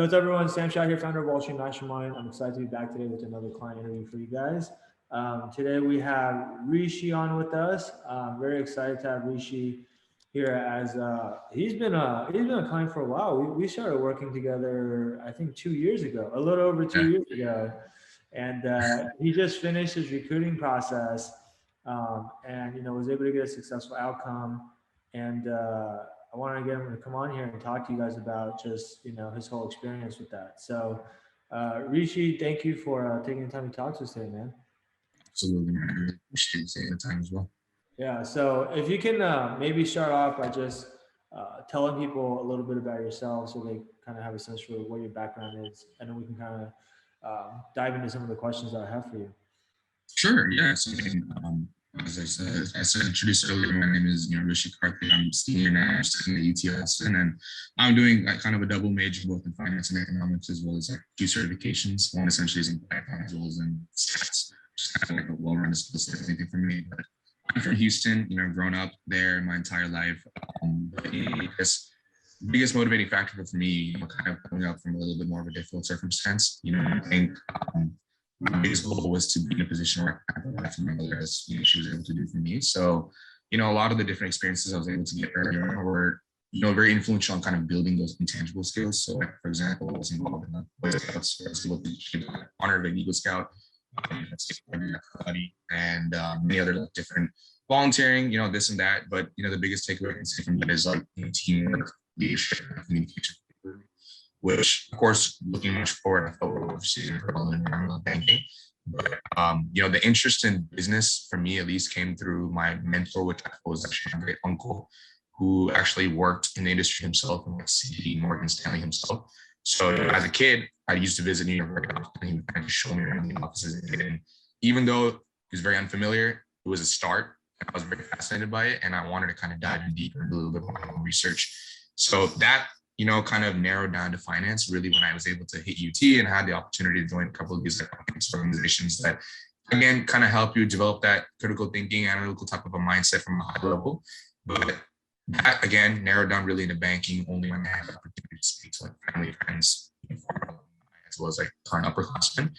what's up, everyone? Sam Shah here, founder of Wall Street Mastermind. I'm excited to be back today with another client interview for you guys. Today we have Rishi on with us. I'm very excited to have Rishi here as he's been a client for a while. We started working together, I think 2 years ago, a little over two Yeah. years ago, and he just finished his recruiting process, and was able to get a successful outcome. And I wanted to get him to come on here and talk to you guys about just his whole experience with that. So, Rishi, thank you for taking the time to talk to us today, man. Absolutely, man. I really appreciate you taking the time as well. Yeah. So, if you can maybe start off by just telling people a little bit about yourself, so they kind of have a sense for what your background is, and then we can kind of dive into some of the questions that I have for you. Sure. Yeah. So, as I said, introduced earlier, my name is Rishi. I'm senior now. I'm studying at UTS, and then I'm doing like kind of a double major both in finance and economics, as well as like two certifications. One essentially is in Python, as well as in stats. Just kind of like a well-rounded skill set, anything for me. But I'm from Houston. I've grown up there my entire life. I guess biggest motivating factor for me, kind of coming up from a little bit more of a difficult circumstance. I think my biggest goal was to be in a position where I had the life my mother, as she was able to do for me. So, a lot of the different experiences I was able to get earlier were, very influential on kind of building those intangible skills. So, like, for example, I was involved in the Boy Scouts, where I was able to achieve the honor of an Eagle Scout, and many other like, different volunteering, this and that. But the biggest takeaway I can say from that is like teamwork, leadership, and communication, which of course, looking much forward, I felt we're overseeing environmental banking. But the interest in business for me at least came through my mentor, which I was actually my great uncle, who actually worked in the industry himself and like CD Morgan Stanley himself. So as a kid, I used to visit New York very often. He would kind of show me around the offices, and even though it was very unfamiliar, it was a start. I was very fascinated by it, and I wanted to kind of dive in deeper and do a little bit more research. So that kind of narrowed down to finance really when I was able to hit UT and had the opportunity to join a couple of these organizations that, again, kind of help you develop that critical thinking, analytical type of a mindset from a high level. But that, again, narrowed down really into banking only when I had the opportunity to speak to like family, friends, as well as like current upperclassmen.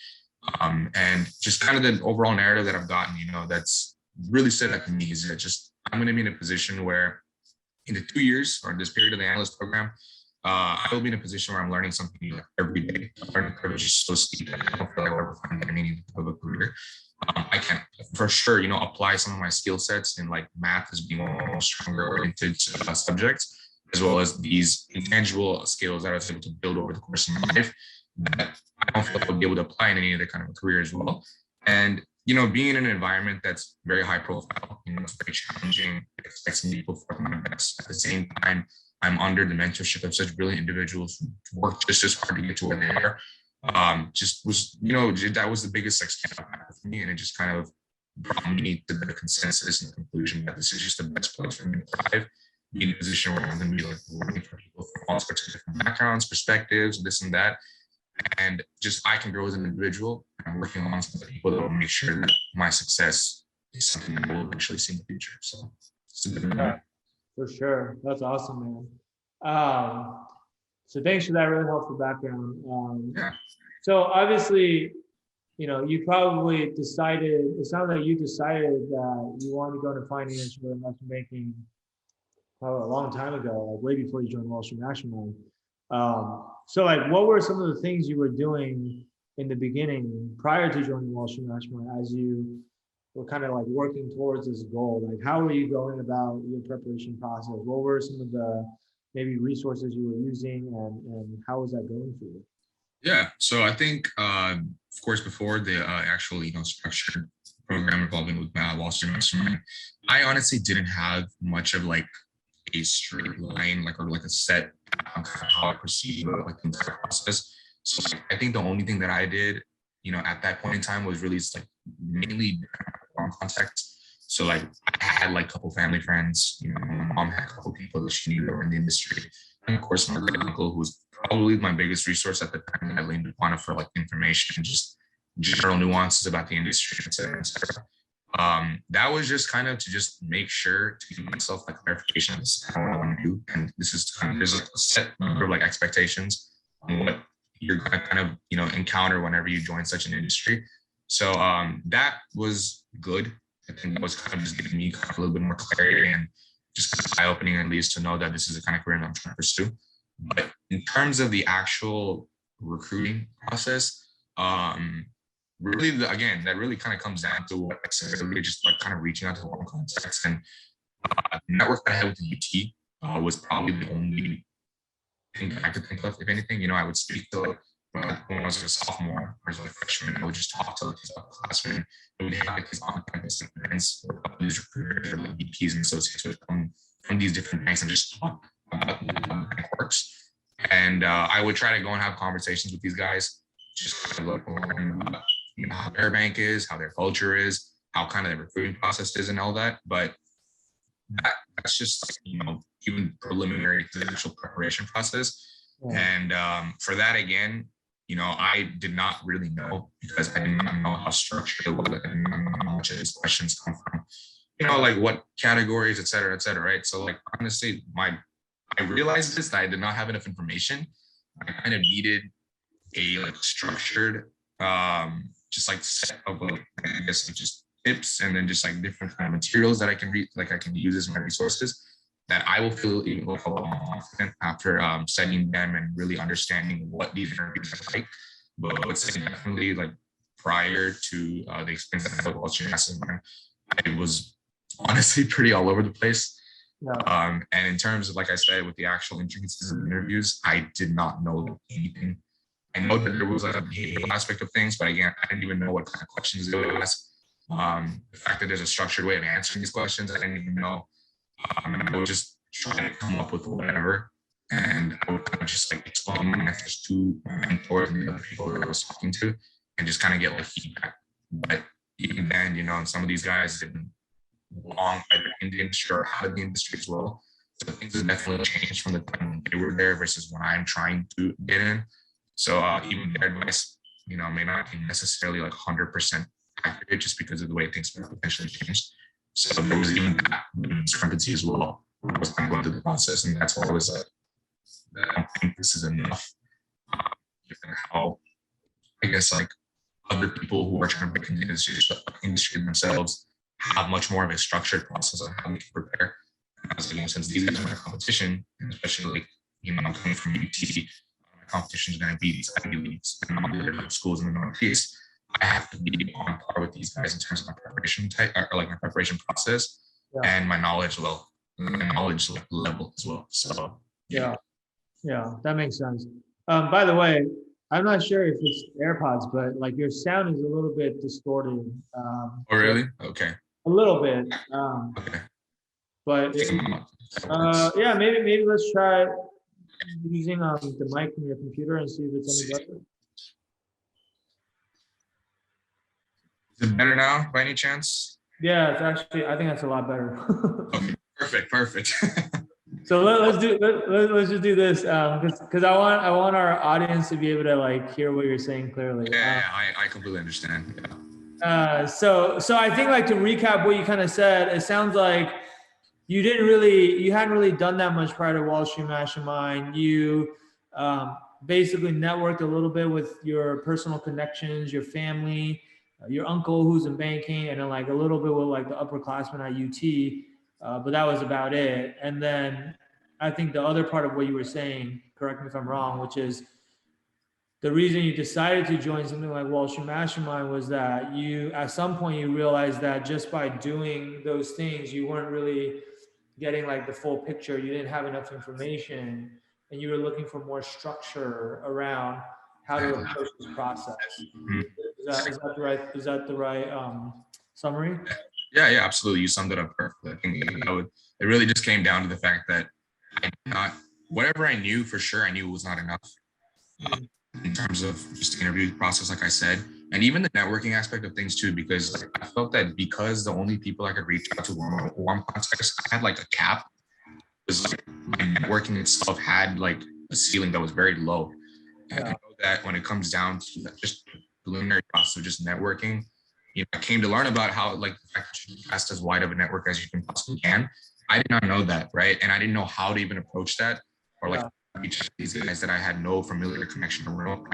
And just kind of the overall narrative that I've gotten, that's really stood out to me is that just I'm going to be in a position where in the 2 years or this period of the analyst program, I will be in a position where I'm learning something new every day. Learning curve is so steep that I don't feel like I'll ever find any meaning of a career. I can for sure, apply some of my skill sets in like math as being one of the most stronger oriented subjects, as well as these intangible skills that I was able to build over the course of my life that I don't feel like I'll be able to apply in any other kind of a career as well. And being in an environment that's very high profile, it's very challenging, it expects me to perform my best. At the same time, I'm under the mentorship of such brilliant individuals who work just as hard to get to where they are. Just was, that was the biggest like stand up for me, and it just kind of brought me to the consensus and conclusion that this is just the best place for me to thrive, be in a position where I'm going to be like working for people from all sorts of different backgrounds, perspectives, this and that, and just I can grow as an individual. I'm working alongside the people that will make sure that my success is something that we'll eventually see in the future. So it's a good Yeah, for sure. That's awesome, man. So thanks for that really helpful background. yeah. So obviously, you probably decided, it sounds like you decided that you wanted to go into finance or investment banking probably a long time ago, like way before you joined Wall Street National. So like, what were some of the things you were doing in the beginning prior to joining Wall Street National as you were kind of like working towards this goal? Like, how were you going about your preparation process? What were some of the maybe resources you were using, and how was that going for you? Yeah, so I think, of course, before the actual, structured program involving with Wall Street Mastermind, I honestly didn't have much of like a straight line, like or like a set on kind of how I proceed with like the entire process. So like, I think the only thing that I did, at that point in time was really just like mainly context. So like I had like a couple family friends, my mom had a couple people that she knew that were in the industry. And of course, my great uncle, who was probably my biggest resource at the time that I leaned upon for like information and just general nuances about the industry, et cetera, et cetera. That was just kind of to just make sure to give myself like clarification of this is what I want to do. And this is kind of, there's a set number of like expectations on what you're gonna kind of, encounter whenever you join such an industry. So that was good. I think that was kind of just giving me kind of a little bit more clarity and just kind of eye-opening, at least, to know that this is the kind of career I'm trying to pursue. But in terms of the actual recruiting process, really, again, that really kind of comes down to what I said earlier, just like kind of reaching out to warm contacts. And the network that I had with the UT was probably the only thing that I could think of. If anything, I would speak to, when I was a sophomore or as a freshman, I would just talk to like his upperclassmen. We would have like these on-campus events where these recruiters or like VPs and associates would come from these different banks and just talk about how it works. And I would try to go and have conversations with these guys, just kind of learn about how their bank is, how their culture is, how kind of the recruiting process is, and all that. But that's just even preliminary to the actual preparation process. Yeah. And for that, again, I did not really know, because I did not know how structured it was. I didn't know how much of these questions come from, like what categories, et cetera, right? So like, honestly, I realized this, that I did not have enough information. I kind of needed a like structured, just like set of like, I guess like just tips, and then just like different kind of materials that I can read, like I can use as my resources, that I will feel even more confident after studying them and really understanding what these interviews are like. But I would say definitely like prior to the experience that I had with Wall Street Mastermind, I was honestly pretty all over the place. Yeah. And in terms of, like I said, with the actual intricacies of the interviews, I did not know anything. I know that there was like a behavioral aspect of things, but again, I didn't even know what kind of questions they would ask. The fact that there's a structured way of answering these questions, I didn't even know. And I would just try to come up with whatever. And I would kind of just like explain my methods to my mentors and the other people that I was talking to, and just kind of get like feedback. But even then, some of these guys didn't belong either in the industry or out of the industry as well. So things have definitely changed from the time they were there versus when I'm trying to get in. So even their advice, may not be necessarily like 100% accurate, just because of the way things have potentially changed. So there was even that discrepancy as well. I was kind of going through the process, and that's why I was like, I don't think this is enough. Given how, I guess, like other people who are trying to break into the industry themselves have much more of a structured process on how we can prepare. And I was like, since these guys are my competition, and especially like, I'm coming from UT, my competition is going to be these Ivy Leagues and all the other schools in the Northeast. I have to be on par with these guys in terms of my preparation type, or like my preparation process, and my knowledge level as well. So yeah, that makes sense. By the way, I'm not sure if it's AirPods, but like your sound is a little bit distorted. Oh, really? Okay. A little bit. Okay. But yeah, maybe let's try using the mic from your computer and see if it's any better. Is it better now, by any chance? Yeah, it's actually, I think that's a lot better. Okay, perfect. So let's just do this because I want our audience to be able to like hear what you're saying clearly. Yeah, I completely understand. Yeah. So I think, like, to recap what you kind of said, it sounds like you hadn't really done that much prior to Wall Street Mastermind. You basically networked a little bit with your personal connections, your family, your uncle who's in banking, and then like a little bit with like the upperclassmen at UT, but that was about it. And then I think the other part of what you were saying, correct me if I'm wrong, which is the reason you decided to join something like Wall Street Mastermind was that you, at some point, you realized that just by doing those things, you weren't really getting like the full picture. You didn't have enough information, and you were looking for more structure around how to approach this process. Is that the right summary? Yeah, absolutely. You summed it up perfectly. I think it really just came down to the fact that whatever I knew for sure, I knew it was not enough in terms of just the interview process, like I said, and even the networking aspect of things too, because I felt that because the only people I could reach out to were warm contacts, I had like a cap. Because like my networking itself had like a ceiling that was very low. And I know that when it comes down to just preliminary process of just networking, I came to learn about how like the fact that you can cast as wide of a network as you can possibly can. I did not know that, right? And I didn't know how to even approach that, or like reach out to these guys that I had no familiar connection or no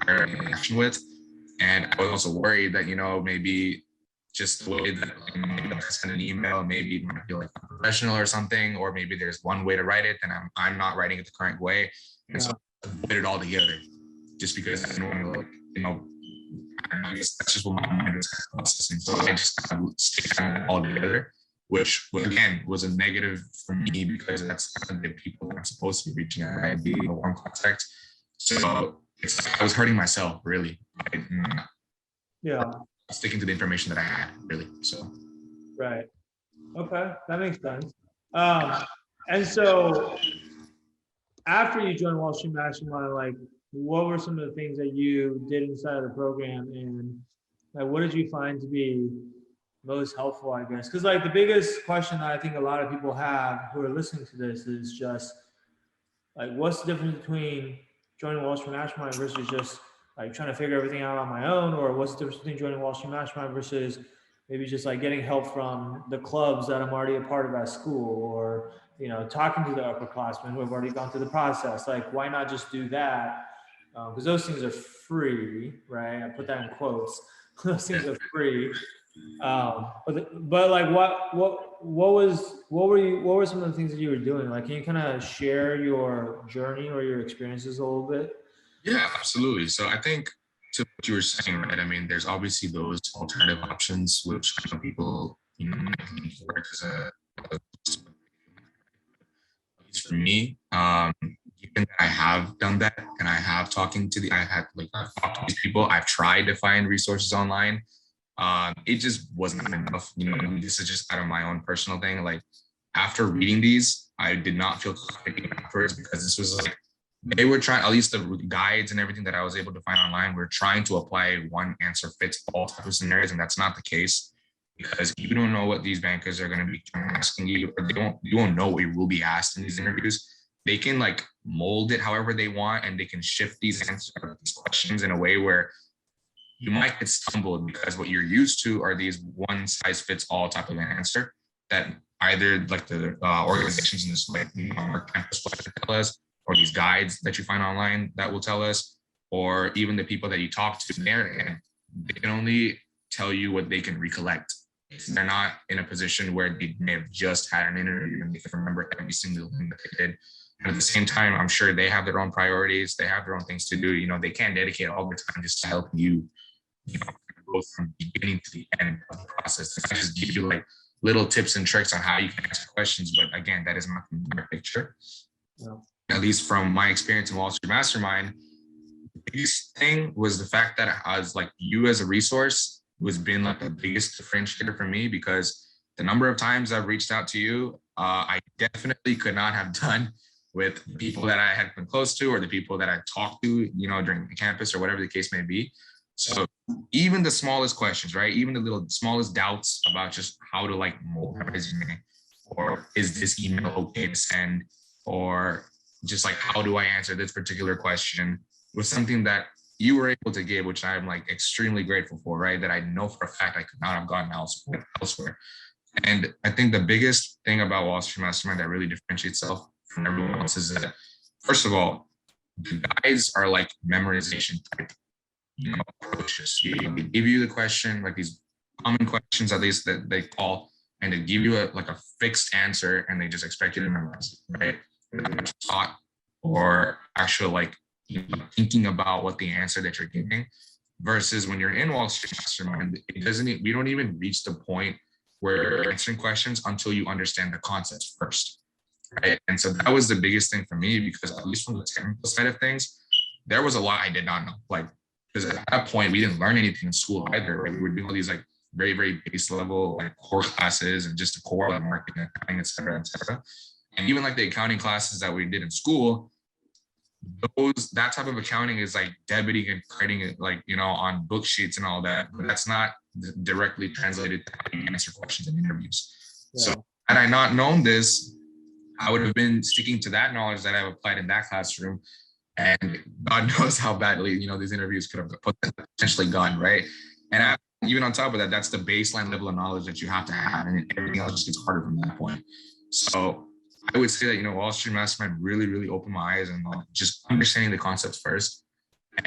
prior interaction with. And I was also worried that, maybe just the way that maybe I send an email, maybe it might feel like unprofessional or something, or maybe there's one way to write it and I'm not writing it the correct way. And so I avoided it all together just because I didn't want to, I guess that's just what my mind was kind of processing. So I just kind of stayed all together, which again was a negative for me because that's kind of the people that I'm supposed to be reaching out and be a warm contact. So I was hurting myself really. Yeah. Sticking to the information that I had, really. So, right. Okay, that makes sense. And so after you joined Wall Street Mastermind, like, what were some of the things that you did inside of the program, and like, what did you find to be most helpful, I guess? Because like the biggest question that I think a lot of people have who are listening to this is just like, what's the difference between joining Wall Street Mastermind versus just like trying to figure everything out on my own, or what's the difference between joining Wall Street Mastermind versus maybe just like getting help from the clubs that I'm already a part of at school, or talking to the upperclassmen who have already gone through the process. Like, why not just do that? Because those things are free, right? I put that in quotes. Those things are free. But like, what were some of the things that you were doing? Like, can you kind of share your journey or your experiences a little bit? Yeah, absolutely. So I think to what you were saying, right? I mean, there's obviously those alternative options which some people, might lean for as at least for me, given that I have done that and I have I've talked to these people, I've tried to find resources online. It just wasn't enough. This is just out of my own personal thing. Like after reading these, I did not feel confident afterwards because this was like they were trying, at least the guides and everything that I was able to find online, were trying to apply one answer fits all types of scenarios, and that's not the case because you don't know what these bankers are going to be asking you, or you don't know what you will be asked in these interviews. They can like mold it however they want, and they can shift these answers, these questions in a way where you might get stumbled because what you're used to are these one size fits all type of an answer that either like the organizations in this like our campus will tell us, or these guides that you find online that will tell us, or even the people that you talk to there, and they can only tell you what they can recollect. They're not in a position where they may have just had an interview and they can remember every single thing that they did. And at the same time, I'm sure they have their own priorities. They have their own things to do. They can't dedicate all their time just to help you, go from the beginning to the end of the process. They just give you like little tips and tricks on how you can answer questions. But again, that is not the entire picture. Yeah. At least from my experience in Wall Street Mastermind, the biggest thing was the fact that I was like, you as a resource was been like the biggest differentiator for me, because the number of times I've reached out to you, I definitely could not have done with people that I had been close to, or the people that I talked to, during the campus or whatever the case may be. So even the smallest questions, right? Even the little smallest doubts about just how to like mold a resume, or is this email okay to send, or just like how do I answer this particular question, was something that you were able to give, which I'm like extremely grateful for, right? That I know for a fact I could not have gotten elsewhere. And I think the biggest thing about Wall Street Mastermind that really differentiates itself from everyone else is that, first of all, the guides are like memorization type, approaches. They give you the question, like these common questions, at least that they call, and they give you a fixed answer, and they just expect you to memorize it, right? Thought or actual like thinking about what the answer that you're giving, versus when you're in Wall Street Mastermind, we don't even reach the point where you're answering questions until you understand the concepts first, right? And so that was the biggest thing for me, because at least from the technical side of things, there was a lot I did not know. Like, because at that point we didn't learn anything in school either, right? We were doing all these like very, very base level like core classes and just the core like marketing, accounting, et cetera, et cetera. And even like the accounting classes that we did in school, that type of accounting is like debiting and crediting it, like, on book sheets and all that, but that's not directly translated to how you answer questions in interviews. Yeah. So had I not known this, I would have been sticking to that knowledge that I've applied in that classroom, and God knows how badly, these interviews could have potentially gone, right? And even on top of that, that's the baseline level of knowledge that you have to have, and everything else just gets harder from that point. So I would say that, Wall Street Mastermind really, really opened my eyes and just understanding the concepts first.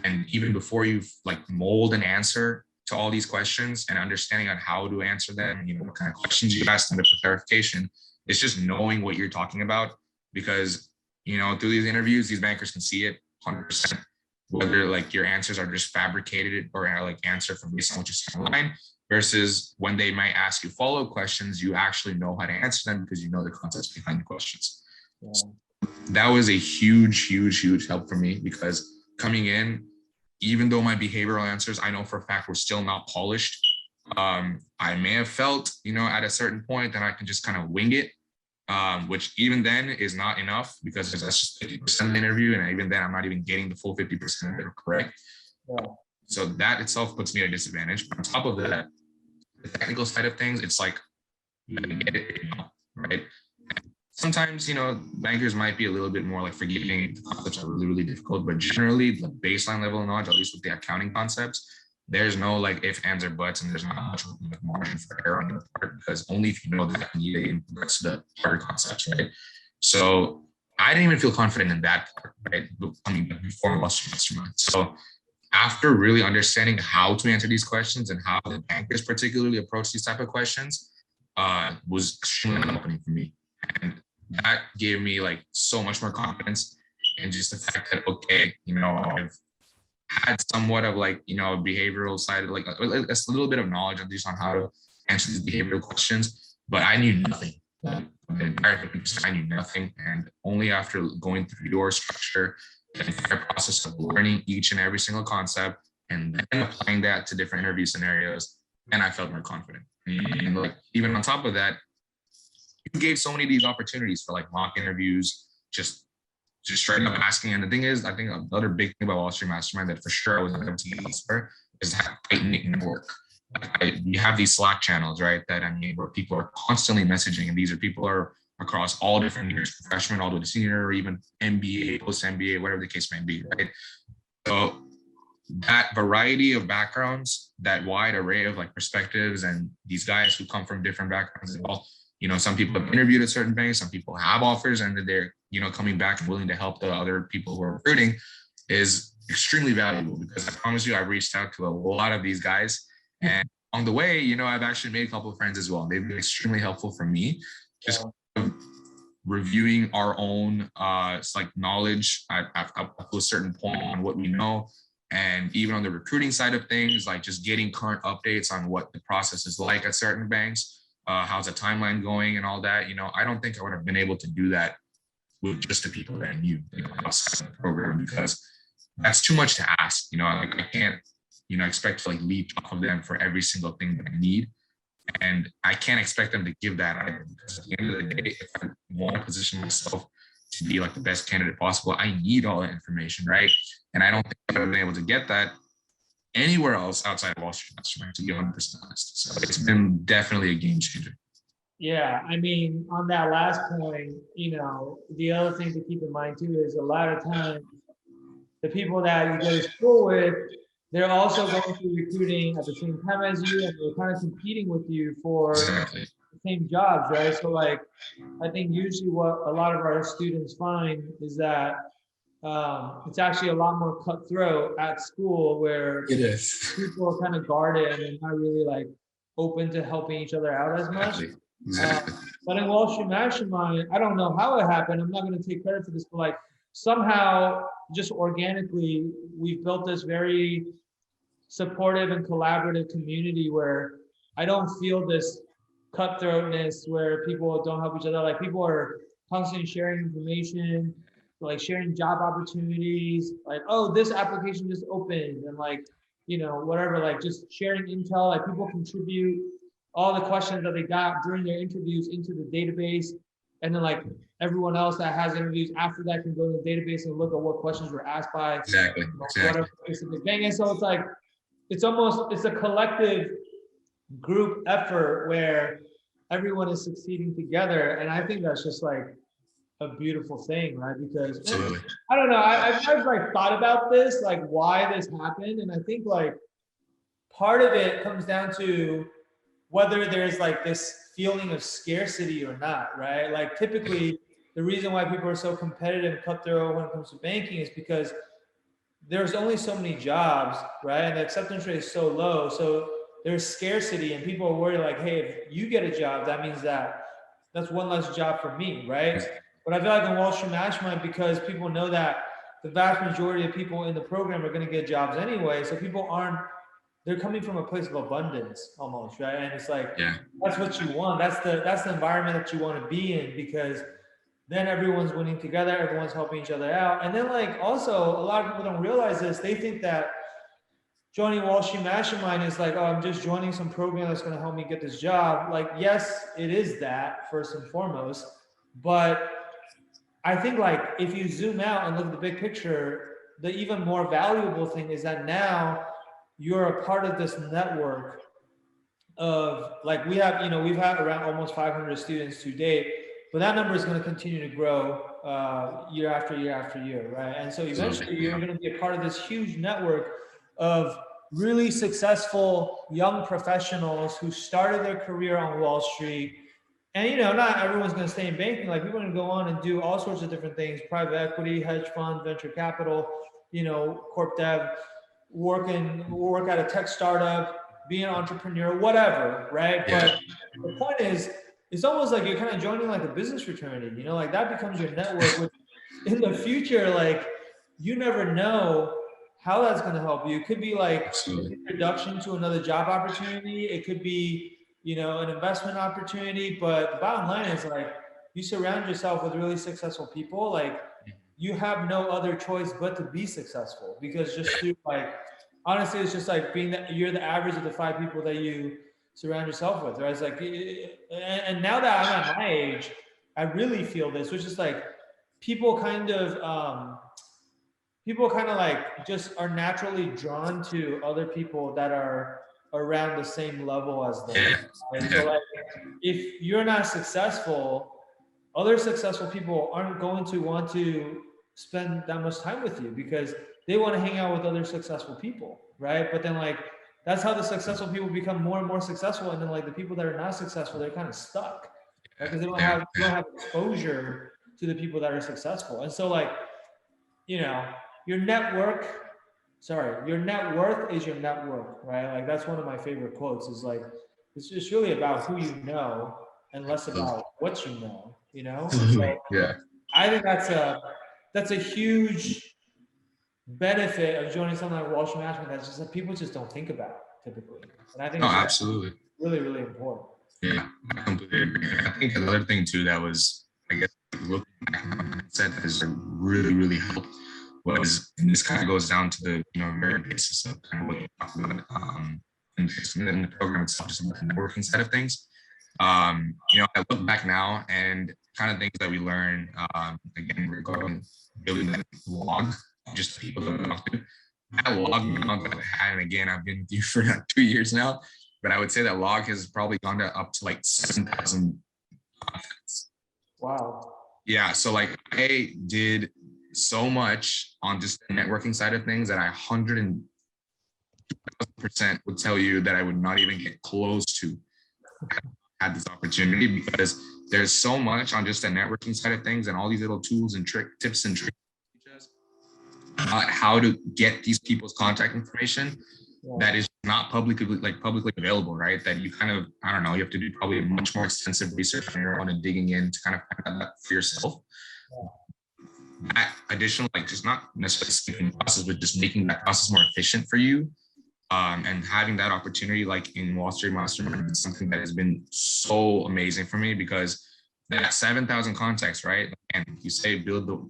And even before you like mold an answer to all these questions and understanding on how to answer them, what kind of questions you ask them for clarification, it's just knowing what you're talking about. Because, through these interviews, these bankers can see it 100%, whether like your answers are just fabricated or like answer from based on what you see online, versus when they might ask you follow-up questions, you actually know how to answer them because you know the concepts behind the questions. Yeah. So that was a huge, huge, huge help for me, because coming in, even though my behavioral answers, I know for a fact, were still not polished, I may have felt, at a certain point that I can just kind of wing it, which even then is not enough, because that's just 50% of the interview. And even then, I'm not even getting the full 50% of it correct. Yeah. So that itself puts me at a disadvantage. But on top of that, the technical side of things, it's like, you gotta get it, right? Sometimes, bankers might be a little bit more like forgiving. The concepts are really, really difficult, but generally the baseline level of knowledge, at least with the accounting concepts, there's no like if, ands, or buts, and there's not much margin for error on your part, because only if you know that you need the rest of the harder concepts, right? So I didn't even feel confident in that part, right? I mean, before mastermind. So after really understanding how to answer these questions and how the bankers particularly approach these type of questions, was extremely opening for me. And that gave me like so much more confidence. And just the fact that, okay, I've had somewhat of like, behavioral side, like a little bit of knowledge at least on how to answer these behavioral questions, but I knew nothing. The entire 50%, I knew nothing. And only after going through your structure, the entire process of learning each and every single concept and then applying that to different interview scenarios, and I felt more confident. And like, even on top of that, you gave so many of these opportunities for like mock interviews, just straight up asking. And the thing is, I think another big thing about Wall Street Mastermind that for sure I was able to use for is that tight knit network. You have these Slack channels, right? That where people are constantly messaging, and these are people are across all different years, freshman all the way to senior, or even MBA, post MBA, whatever the case may be, right? So that variety of backgrounds, that wide array of like perspectives, and these guys who come from different backgrounds as well. Some people have interviewed at certain banks, some people have offers, and they're, coming back and willing to help the other people who are recruiting, is extremely valuable, because I promise you, I've reached out to a lot of these guys. And on the way, I've actually made a couple of friends as well. They've been extremely helpful for me, just reviewing our own like knowledge at a certain point on what we know. And even on the recruiting side of things, like just getting current updates on what the process is like at certain banks. How's the timeline going and all that, I don't think I would have been able to do that with just the people that I knew outside the program, because that's too much to ask. Like I can't, expect to like leech off of them for every single thing that I need. And I can't expect them to give that either, because at the end of the day, if I want to position myself to be like the best candidate possible, I need all that information, right? And I don't think I would have been able to get that anywhere else outside of Wall Street Mastermind, to be 100% honest. So it's been definitely a game changer. Yeah, I mean, on that last point, the other thing to keep in mind too is a lot of times the people that you go to school with, they're also going through recruiting at the same time as you, and they're kind of competing with you for Exactly. the same jobs, right? So like, I think usually what a lot of our students find is that it's actually a lot more cutthroat at school, where It is. people are kind of guarded and they're not really like open to helping each other out as much. Exactly. But in Wall Street Mastermind, I don't know how it happened. I'm not going to take credit for this, but like somehow, just organically, we've built this very supportive and collaborative community where I don't feel this cutthroatness where people don't help each other. Like people are constantly sharing information, like sharing job opportunities, like, oh, this application just opened, and like, whatever, like just sharing intel. Like people contribute all the questions that they got during their interviews into the database. And then like everyone else that has interviews after that can go to the database and look at what questions were asked by whatever specific bank. And so it's like, it's a collective group effort where everyone is succeeding together. And I think that's just like a beautiful thing, right? Because Absolutely. I don't know, I've like thought about this, like why this happened. And I think like part of it comes down to whether there's like this feeling of scarcity or not, right? Like typically the reason why people are so competitive and cutthroat when it comes to banking is because there's only so many jobs, right? And the acceptance rate is so low. So there's scarcity, and people are worried like, hey, if you get a job, that means that that's one less job for me, right? But I feel like in Wall Street Mastermind, because people know that the vast majority of people in the program are going to get jobs anyway, so people aren't, they're coming from a place of abundance almost, right? And it's like, Yeah. that's what you want. That's the environment that you want to be in, because then everyone's winning together, everyone's helping each other out. And then like also a lot of people don't realize this. They think that joining Wall Street Mastermind is like, oh, I'm just joining some program that's going to help me get this job. Like, yes, it is that first and foremost. But I think like if you zoom out and look at the big picture, the even more valuable thing is that now you're a part of this network of like, we have, we've had around almost 500 students to date, but that number is going to continue to grow year after year after year, right? And so eventually you're going to be a part of this huge network of really successful young professionals who started their career on Wall Street. And not everyone's going to stay in banking. Like, people are going to go on and do all sorts of different things: private equity, hedge funds, venture capital, corp dev, work at a tech startup, be an entrepreneur, whatever, right? Yeah. But the point is, it's almost like you're kind of joining like a business fraternity, like that becomes your network, which in the future, like, you never know how that's going to help you. It could be like Absolutely. an introduction to another job opportunity. It could be, an investment opportunity. But the bottom line is, like, you surround yourself with really successful people. Like, you have no other choice but to be successful, because just through like, honestly, it's just like you're the average of the 5 people that you surround yourself with, right? It's like, and now that I'm at my age, I really feel this, which is like, people kind of, like just are naturally drawn to other people that are around the same level as them. Yeah. And so like, if you're not successful, other successful people aren't going to want to spend that much time with you, because they want to hang out with other successful people, right? But then like, that's how the successful people become more and more successful. And then like the people that are not successful, they're kind of stuck, right? Because they don't have exposure to the people that are successful. And so like, your your net worth is your net worth, right? Like, that's one of my favorite quotes, is like, it's just really about who you know and less about what you know, So Yeah. I think that's a huge benefit of joining something like Wall Street Management, that's just that people just don't think about typically. And I think No, it's absolutely. really, really important. Yeah, I completely agree. I think another thing too that was, I guess, looking back on my mindset that has really, really helped was, and this kind of goes down to the very basis of kind of what you talked about in the program itself, just about the networking side of things. I look back now and kind of things that we learn, again, regarding building that log, just the people that we talk to. That log amount that I had, and again, I've been with you for like 2 years now, but I would say that log has probably gone up to like 7,000. Wow. Yeah, so like I did so much on just the networking side of things that I 100% would tell you that I would not even get close to had this opportunity, because there's so much on just the networking side of things and all these little tools and tips and tricks, how to get these people's contact information that is not publicly available, right? That you kind of, I don't know, you have to do probably a much more extensive research on your own and digging in to kind of find that for yourself. That additional, like, just not necessarily skipping the process, but just making that process more efficient for you. And having that opportunity, like in Wall Street Mastermind, is something that has been so amazing for me, because that 7,000 contacts, right? And you say build the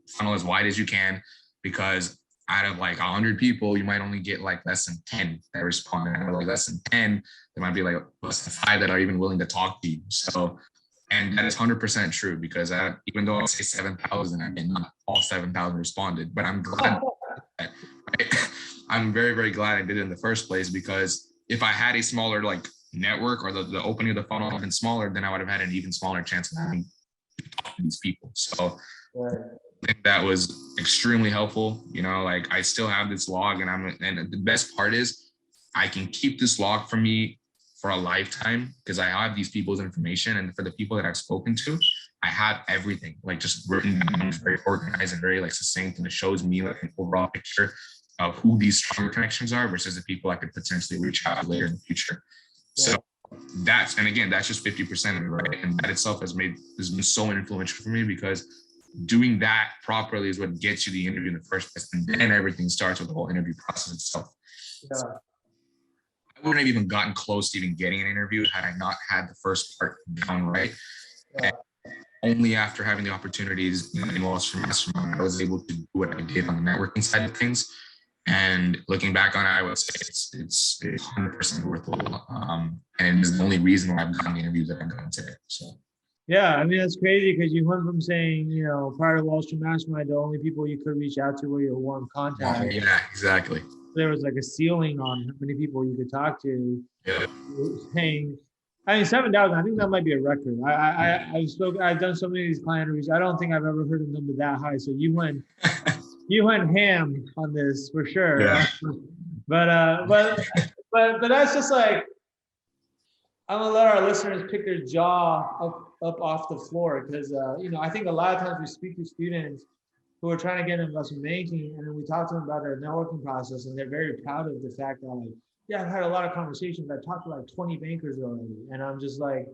funnel as wide as you can, because out of like 100 people, you might only get like less than 10 that respond. And out of like less than 10, there might be like less than 5 that are even willing to talk to you. So, and that is 100% true, because even though I say 7,000, I mean, not all 7,000 responded, but I'm glad. I'm very, very glad I did it in the first place, because if I had a smaller like network, or the opening of the funnel even smaller, then I would have had an even smaller chance of having to talk to these people. So I think that was extremely helpful. Like, I still have this log, and the best part is I can keep this log for me for a lifetime because I have these people's information, and for the people that I've spoken to, I have everything like just written down, very organized and very like succinct, and it shows me like an overall picture of who these stronger connections are versus the people I could potentially reach out to later in the future. So that's, and again, that's just 50% of it, right? And that itself has been so influential for me because doing that properly is what gets you the interview in the first place, and then everything starts with the whole interview process itself. So I wouldn't have even gotten close to even getting an interview had I not had the first part down right. And only after having the opportunities in Wall Street Mastermind, I was able to do what I did on the networking side of things. And looking back on it, I would say it's 100% worthwhile. And it's the only reason why I've gotten the interviews that I've gotten today. So. Yeah, I mean, that's crazy because you went from saying, you know, prior to Wall Street Mastermind, the only people you could reach out to were your warm contacts. Yeah, exactly. There was like a ceiling on how many people you could talk to. Yeah. Saying, I mean, 7,000, I think that might be a record. I've done so many of these client interviews. I don't think I've ever heard a number that high. So you went ham on this for sure. Yeah. But that's just like, I'm gonna let our listeners pick their jaw up off the floor because you know, I think a lot of times we speak to students who are trying to get investment banking, and then we talk to them about their networking process, and they're very proud of the fact that like, yeah, I've had a lot of conversations. I've talked to like 20 bankers already, and I'm just like,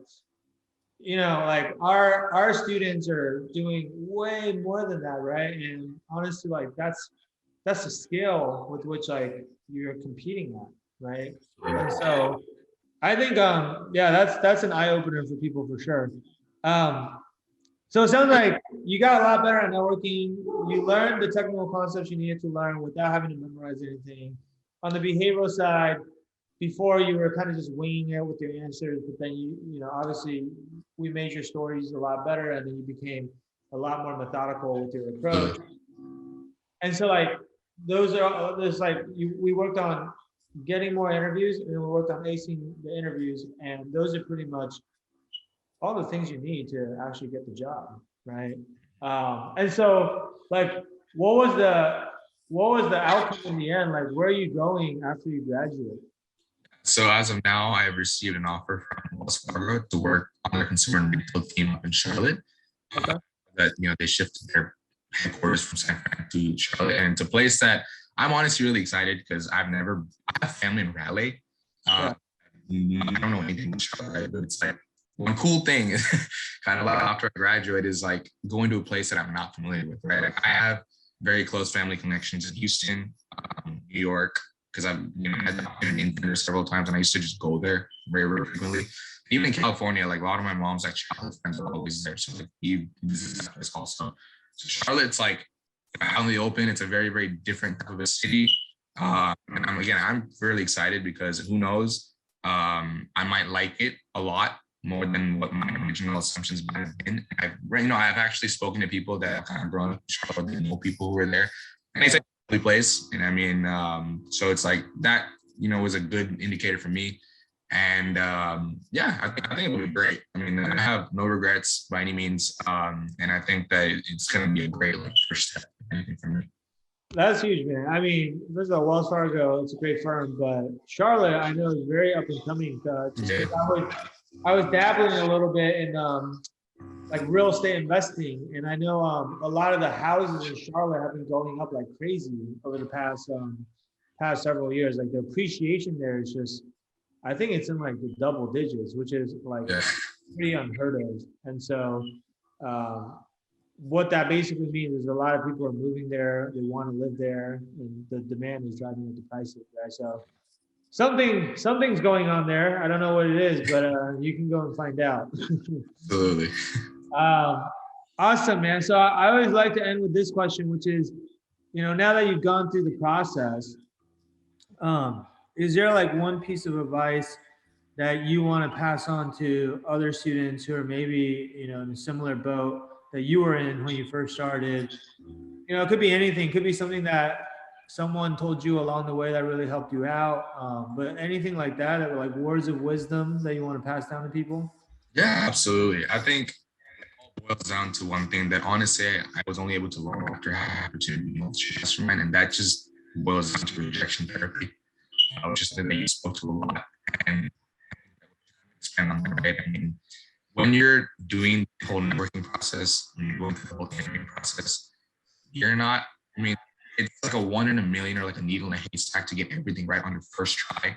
you know, like our students are doing way more than that, right? And honestly, like that's the scale with which like you're competing at, right? And so I think yeah, that's an eye opener for people for sure. So it sounds like you got a lot better at networking. You learned the technical concepts you needed to learn without having to memorize anything. On the behavioral side, before you were kind of just winging it with your answers, but then you know, obviously we made your stories a lot better, and then you became a lot more methodical with your approach. And so like there's like we worked on getting more interviews, and we worked on acing the interviews, and those are pretty much all the things you need to actually get the job, right? And so like, what was the outcome in the end? Like, where are you going after you graduate? So as of now, I have received an offer from Wells Fargo to work on the consumer and retail team up in Charlotte. Okay. That, you know, they shifted their headquarters from San Fran to Charlotte, and it's a place that I'm honestly really excited because I have family in Raleigh. I don't know anything in Charlotte, but it's like one cool thing kind of like after I graduate is like going to a place that I'm not familiar with, right? Like I have very close family connections in Houston, New York, because I've, you know, had been in there several times, and I used to just go there very, very frequently. Even in California, like a lot of my mom's like childhood friends are always there. So like this is that place also. So Charlotte's like out in the open. It's a very, very different type of a city. And I'm really excited because who knows, I might like it a lot more than what my original assumptions might have been. I've actually spoken to people that have kind of grown up in Charlotte, they know people who were there, and it's like a lovely place. And I mean, so it's like that, you know, was a good indicator for me. And yeah, I think it would be great. I mean, I have no regrets by any means, and I think that it's going to be a great like first step, anything for me. That's huge, man. I mean, first of all, Wells Fargo, it's a great firm, but Charlotte, I know, is very up and coming. I was dabbling a little bit in like real estate investing, and I know a lot of the houses in Charlotte have been going up like crazy over the past several years. Like the appreciation there is just, I think it's in like the double digits, which is like pretty unheard of. And so what that basically means is a lot of people are moving there, they want to live there, and the demand is driving up the prices, right? So something's going on there. I don't know what it is, but you can go and find out. Absolutely. Awesome, man. So I always like to end with this question, which is, you know, now that you've gone through the process, is there like one piece of advice that you want to pass on to other students who are maybe, you know, in a similar boat that you were in when you first started? You know, it could be anything. It could be something that someone told you along the way that really helped you out. But anything like that, or like words of wisdom that you want to pass down to people? Yeah, absolutely. I think it all boils down to one thing that honestly I was only able to learn after having the opportunity to mastermind, and that just boils down to rejection therapy, which is something that you spoke to a lot. And expand on that, right? I mean, when you're doing the whole networking process, when you're going through the whole interviewing process, you're not, I mean, it's like a 1 in a million or like a needle in a haystack to get everything right on your first try.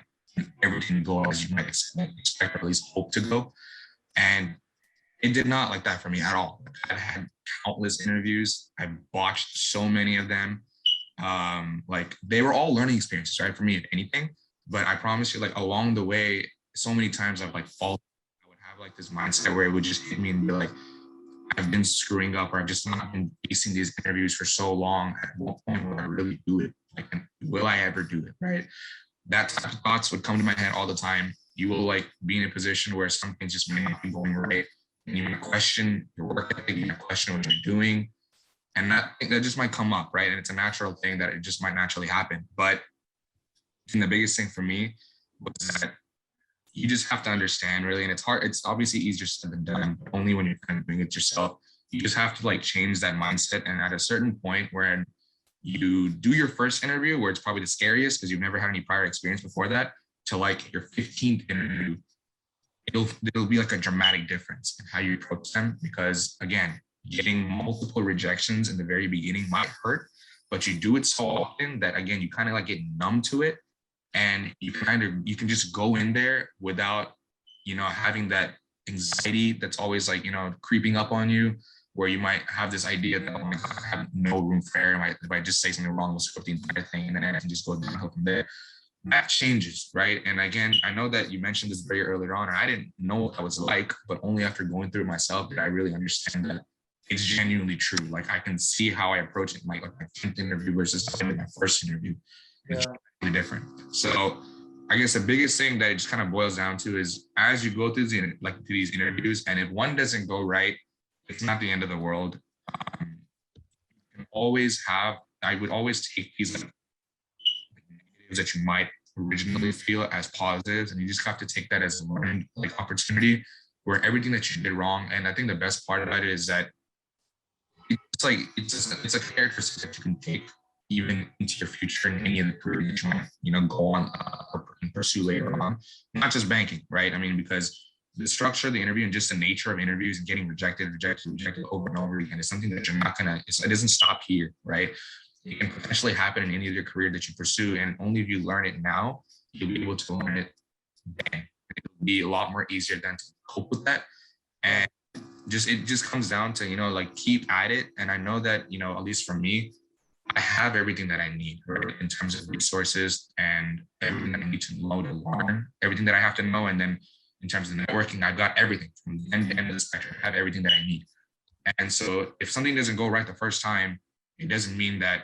Everything to go as you might expect or at least hope to go. And it did not like that for me at all. I've had countless interviews. I botched so many of them. Like they were all learning experiences, right? For me, if anything. But I promise you, like along the way, so many times I've like fallen. I would have like this mindset where it would just hit me and be like, I've been screwing up, or I've just not been facing these interviews for so long. At what point will I really do it? Like, will I ever do it? Right? That type of thoughts would come to my head all the time. You will like be in a position where something just may not be going right. And you might question your work ethic, you might question what you're doing. And that just might come up, right? And it's a natural thing that it just might naturally happen. But the biggest thing for me was that you just have to understand really, and it's hard, it's obviously easier said than done, but only when you're kind of doing it yourself. You just have to like change that mindset. And at a certain point where you do your first interview, where it's probably the scariest because you've never had any prior experience before that, to like your 15th interview, it'll be like a dramatic difference in how you approach them. Because again, getting multiple rejections in the very beginning might hurt, but you do it so often that again, you kind of like get numb to it. And you can just go in there without, having that anxiety that's always like, creeping up on you, where you might have this idea that, oh my God, I have no room for error. If I just say something wrong, we'll screw up the entire thing, and then I can just go downhill from there. That changes, right? And again, I know that you mentioned this very earlier on, and I didn't know what that was like, but only after going through it myself did I really understand that it's genuinely true. Like I can see how I approach it, like my 10th interview versus my first interview. It's really different. So I guess the biggest thing that it just kind of boils down to is as you go through these interviews, and if one doesn't go right, it's not the end of the world. You can always I would always take these like negatives that you might originally feel as positives, and you just have to take that as a learning like opportunity where everything that you did wrong. And I think the best part about it is that it's a characteristic that you can take even into your future in any of the career that you might, go on or pursue later on. Not just banking, right? I mean, because the structure of the interview and just the nature of interviews and getting rejected over and over again is something that you're not gonna. It doesn't stop here, right? It can potentially happen in any of your career that you pursue, and only if you learn it now, you'll be able to learn it then. It'll be a lot more easier than to cope with that. And it just comes down to, like keep at it. And I know that, at least for me, I have everything that I need, right, in terms of resources and everything that I need to know to learn, everything that I have to know. And then in terms of networking, I've got everything from the end to end of the spectrum. I have everything that I need. And so if something doesn't go right the first time, it doesn't mean that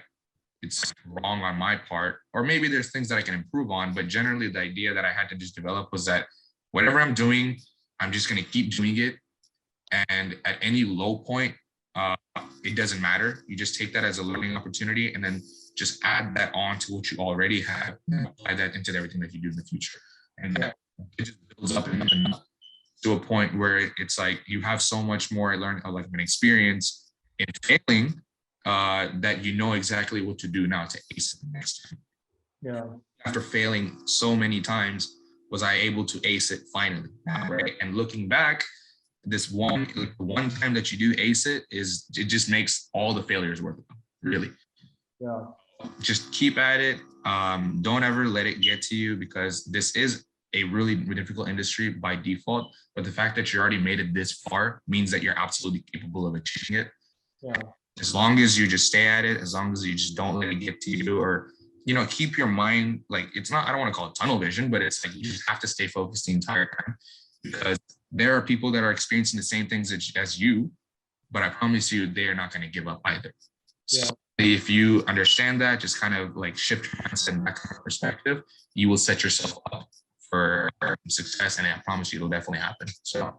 it's wrong on my part, or maybe there's things that I can improve on. But generally, the idea that I had to just develop was that whatever I'm doing, I'm just going to keep doing it. And at any low point, it doesn't matter. You just take that as a learning opportunity and then just add that on to what you already have and apply that into everything that you do in the future. And it just builds up and up and up to a point where it's like you have so much more like an experience in failing that you know exactly what to do now to ace it the next time. Yeah. After failing so many times, was I able to ace it finally? Right. And looking back, this one time that you do ace it just makes all the failures worth it, really. Yeah. Just keep at it. Don't ever let it get to you, because this is a really difficult industry by default. But the fact that you already made it this far means that you're absolutely capable of achieving it. Yeah. As long as you just stay at it, as long as you just don't let it get to you, or keep your mind like, it's not, I don't want to call it tunnel vision, but it's like you just have to stay focused the entire time, because there are people that are experiencing the same things as you, but I promise you, they are not going to give up either. Yeah. So if you understand that, just kind of like shift your mindset in that kind of perspective, you will set yourself up for success, and I promise you, it'll definitely happen. So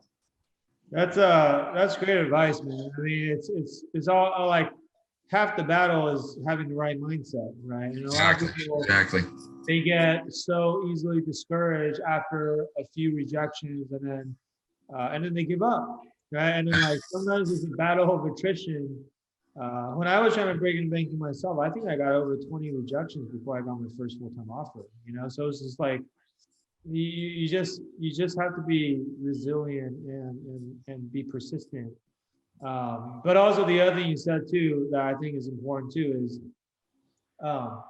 that's great advice, man. I mean, it's all like half the battle is having the right mindset, right? And a lot of people, exactly. They get so easily discouraged after a few rejections, and then they give up, right? And then like sometimes it's a battle of attrition. When I was trying to break into banking myself, I think I got over 20 rejections before I got my first full-time offer. So it's just like you just have to be resilient and be persistent. But also the other thing you said too that I think is important too is um,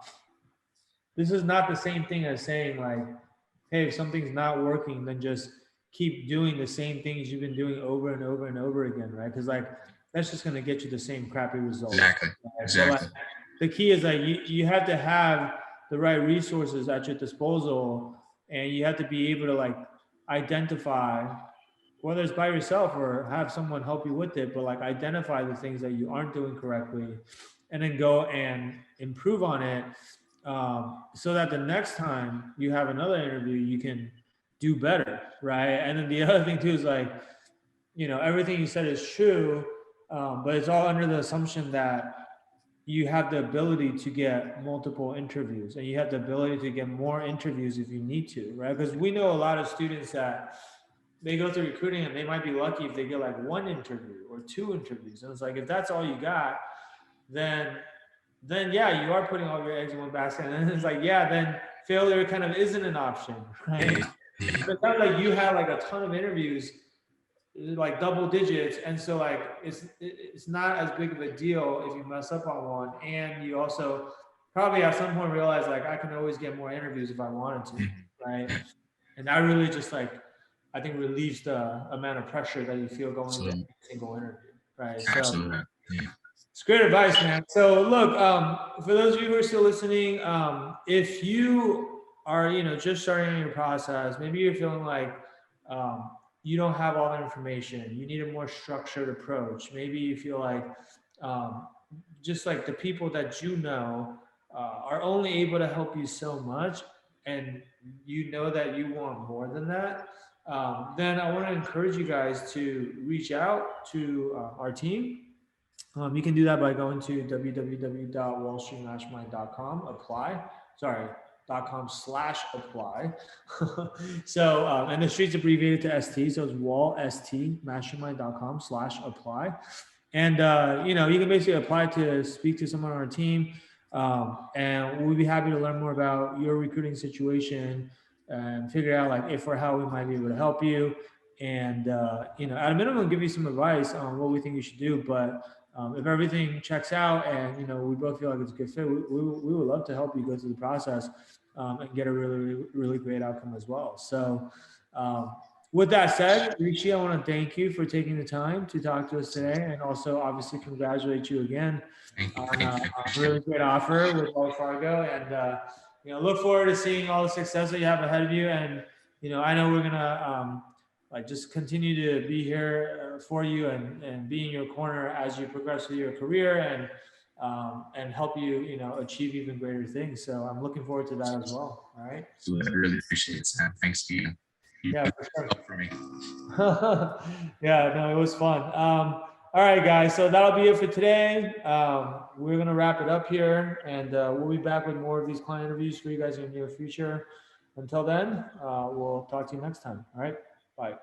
this is not the same thing as saying like, hey, if something's not working, then just keep doing the same things you've been doing over and over and over again, right? Because like that's just gonna get you the same crappy results. Exactly. Right? So like Exactly. the key is like you have to have the right resources at your disposal, and you have to be able to like identify whether it's by yourself or have someone help you with it, but like identify the things that you aren't doing correctly and then go and improve on it, so that the next time you have another interview, you can do better, right? And then the other thing too is like, everything you said is true, but it's all under the assumption that you have the ability to get multiple interviews and you have the ability to get more interviews if you need to, right? Because we know a lot of students that they go through recruiting and they might be lucky if they get like one interview or two interviews. And it's like, if that's all you got, then yeah, you are putting all your eggs in one basket. And then it's like, yeah, then failure kind of isn't an option, right? Yeah. Yeah. But it's not like you have like a ton of interviews, like double digits, and so like it's not as big of a deal if you mess up on one, and you also probably at some point realize like I can always get more interviews if I wanted to, Mhm. right? Yeah. And that really just like I think relieves the amount of pressure that you feel going into Absolutely. every single interview, right? So Absolutely. Yeah. it's great advice, man. So look, for those of you who are still listening, if you are, just starting your process, maybe you're feeling like you don't have all the information, you need a more structured approach. Maybe you feel like um, just like the people that you know are only able to help you so much, and you know that you want more than that. Then I want to encourage you guys to reach out to our team. You can do that by going to www.wallstreetmastermind.com, apply, sorry, .com/apply. So, and the street's abbreviated to ST, so it's wallstmastermind.com/apply. And, you can basically apply to speak to someone on our team. And we'll be happy to learn more about your recruiting situation and figure out like if or how we might be able to help you. And, at a minimum, give you some advice on what we think you should do. But if everything checks out and we both feel like it's a good fit, we would love to help you go through the process and get a really really great outcome as well. So, with that said, Rishi, I want to thank you for taking the time to talk to us today, and also obviously congratulate you again Thank you. on Thank you. I a appreciate really it. great offer with Wells Fargo, and look forward to seeing all the success that you have ahead of you. And I know we're gonna like just continue to be here for you and be in your corner as you progress through your career and help you achieve even greater things. So I'm looking forward to that as well. All right. So I really appreciate it, Sam. Thanks to you. You Yeah, did for sure. help for me. Yeah, no, it was fun. All right, guys. So that'll be it for today. We're gonna wrap it up here, and we'll be back with more of these client interviews for you guys in the near future. Until then, we'll talk to you next time. All right. Bye.